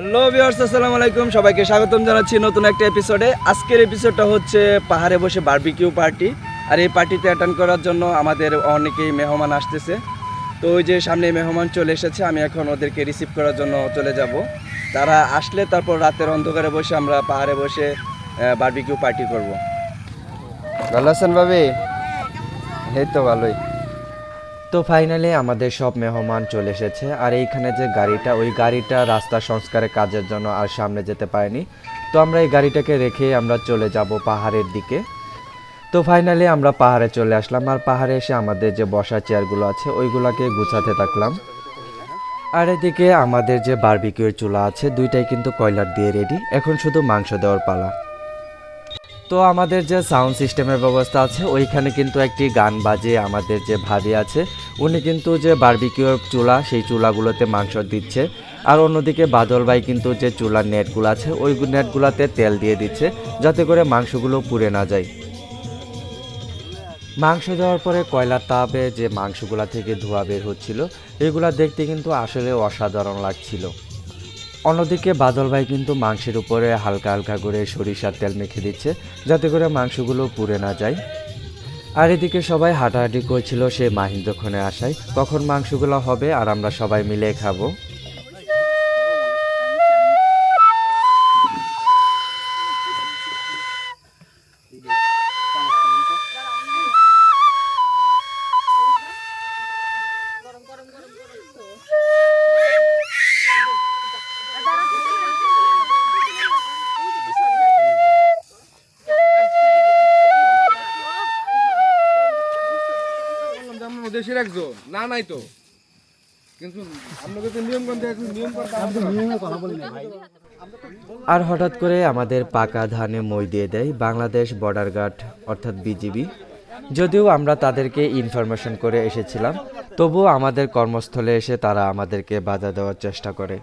Hello viewers, আসসালামু আলাইকুম। সবাইকে স্বাগতম জানাচ্ছি নতুন একটা এপিসোডে। আজকের এপিসোডটা হচ্ছে পাহাড়ে বসে বারবিকিউ পার্টি। আর এই পার্টিতে অ্যাটেন্ড করার জন্য আমাদের অনেকেই মেহমান আসতেছে। তো ওই যে সামনে মেহমান চলে এসেছে, আমি এখন ওদেরকে রিসিভ করার জন্য চলে যাব। তারা আসলে তারপর রাতের অন্ধকারে বসে আমরা পাহাড়ে বসে বারবিকিউ পার্টি করব। ভালো আছেন ভাবি? এই তো ভালোই। তো ফাইনালি আমাদের সব মেহমান চলে এসেছে। আর এইখানে যে গাড়িটা, ওই গাড়িটা রাস্তা সংস্কারের কাজের জন্য আর সামনে যেতে পারেনি। তো আমরা এই গাড়িটাকে রেখে আমরা চলে যাব পাহাড়ের দিকে। তো ফাইনালি আমরা পাহাড়ে চলে আসলাম। আর পাহাড়ে এসে আমাদের যে বসার চেয়ারগুলো আছে ওইগুলোকে গুছাতে থাকলাম। আর এদিকে আমাদের যে বারবিকিউর চুলা আছে দুইটাই কিন্তু কয়লার দিয়ে রেডি, এখন শুধু মাংস দেওয়ার পালা। তো আমাদের যে সাউন্ড সিস্টেমের ব্যবস্থা আছে ওইখানে কিন্তু একটি গান বাজে আমাদের যে ভাবি আছে উনি কিন্তু যে বারবিকিউর চুলা সেই চুলাগুলোতে মাংস দিচ্ছে। আর অন্যদিকে বাদল ভাই কিন্তু যে চুলার নেটগুলো আছে ওই নেটগুলোতে তেল দিয়ে দিচ্ছে যাতে করে মাংসগুলো পুড়ে না যায়। মাংস দেওয়ার পরে কয়লার তাপে যে মাংসগুলা থেকে ধোঁয়া বের হচ্ছিল এগুলা দেখতে কিন্তু আসলে অসাধারণ লাগছিল। অন্যদিকে বাদল ভাই কিন্তু মাংসের উপরে হালকা হালকা করে সরিষার তেল মেখে দিচ্ছে যাতে করে মাংসগুলো পুড়ে না যায়। আর এদিকে সবাই হাঁটাহাঁটি করছিল সেই মাহিন্দ্রক্ষণে আসায় কখন মাংসগুলো হবে আর আমরা সবাই মিলে খাবো। দেশের একজন না নাই তো কিন্তু আপনাকে তো নিয়ম কথা বলি না ভাই। আর হঠাৎ করে আমাদের পাকা ধানে মই দিয়ে দেয় বাংলাদেশ বর্ডার গার্ড অর্থাৎ বিজিবি। যদিও আমরা তাদেরকে ইনফরমেশন করে এসেছিলাম তবুও আমাদের কর্মস্থলে এসে তারা আমাদেরকে বাধা দেওয়ার চেষ্টা করে।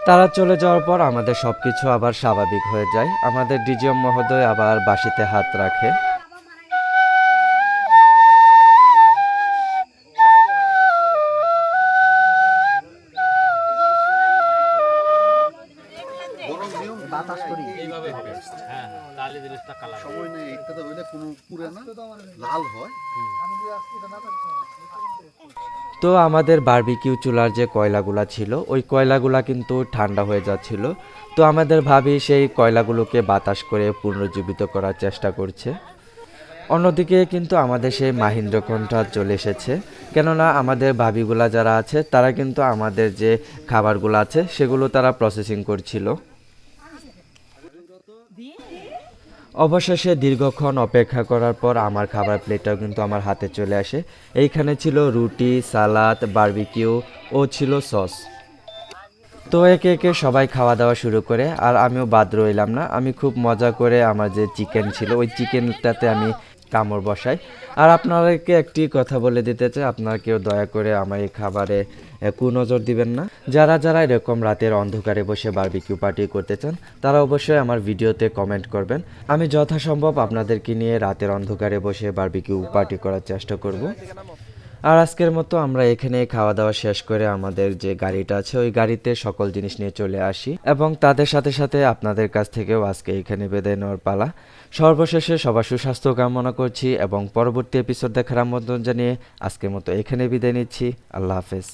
তারা চলে যাওয়ার পর আমাদের সব কিছু আবার স্বাভাবিক হয়ে যায়। আমাদের ডিজিএম মহোদয় আবার বাঁশিতে হাত রাখে। তো আমাদের বারবিকিউ চুলার যে কয়লাগুলা ছিল ওই কয়লাগুলা কিন্তু ঠান্ডা হয়ে যাচ্ছিল। তো আমাদের ভাবি সেই কয়লাগুলোকে বাতাস করে পুনরুজ্জীবিত করার চেষ্টা করছে। অন্যদিকে কিন্তু আমাদের সেই মাহিন্দ্রক্ষণটা চলে এসেছে, কেননা আমাদের ভাবিগুলা যারা আছে তারা কিন্তু আমাদের যে খাবারগুলো আছে সেগুলো তারা প্রসেসিং করছিল। অবশেষে দীর্ঘক্ষণ অপেক্ষা করার পর আমার খাবার প্লেটটাও কিন্তু আমার হাতে চলে আসে। এইখানে ছিল রুটি, সালাদ, বারবিকিউ ও ছিল সস। তো একে একে সবাই খাওয়া দাওয়া শুরু করে আর আমিও বাদ রইলাম না। আমি খুব মজা করে আমার যে চিকেন ছিল ওই চিকেনটাতে আমি কামড় বসাই। আর আপনাদেরকে একটি কথা বলে দিতে চাই, আপনারা কেউ দয়া করে আমার এই খাবারে কুনজর দিবেন না। যারা যারা এরকম রাতের অন্ধকারে বসে বারবিকিউ পার্টি করতে চান তারা অবশ্যই আমার ভিডিওতে কমেন্ট করবেন। আমি যথাসম্ভব আপনাদেরকে নিয়ে রাতের অন্ধকারে বসে বারবিকিউ পার্টি করার চেষ্টা করব। আর আজকের মতো আমরা এখানে খাওয়া দাওয়া শেষ করে আমাদের যে গাড়িটা আছে ওই গাড়িতে সকল জিনিস নিয়ে চলে আসি এবং তাদের সাথে সাথে আপনাদের কাছ থেকেও আজকে এখানে বিদায় নেওয়ার পালা। সর্বশেষে সবার সুস্বাস্থ্য কামনা করছি এবং পরবর্তী এপিসোড দেখার আমন্ত্রণ জানিয়ে আজকের মতো এখানে বিদায় নিচ্ছি। আল্লাহ হাফেজ।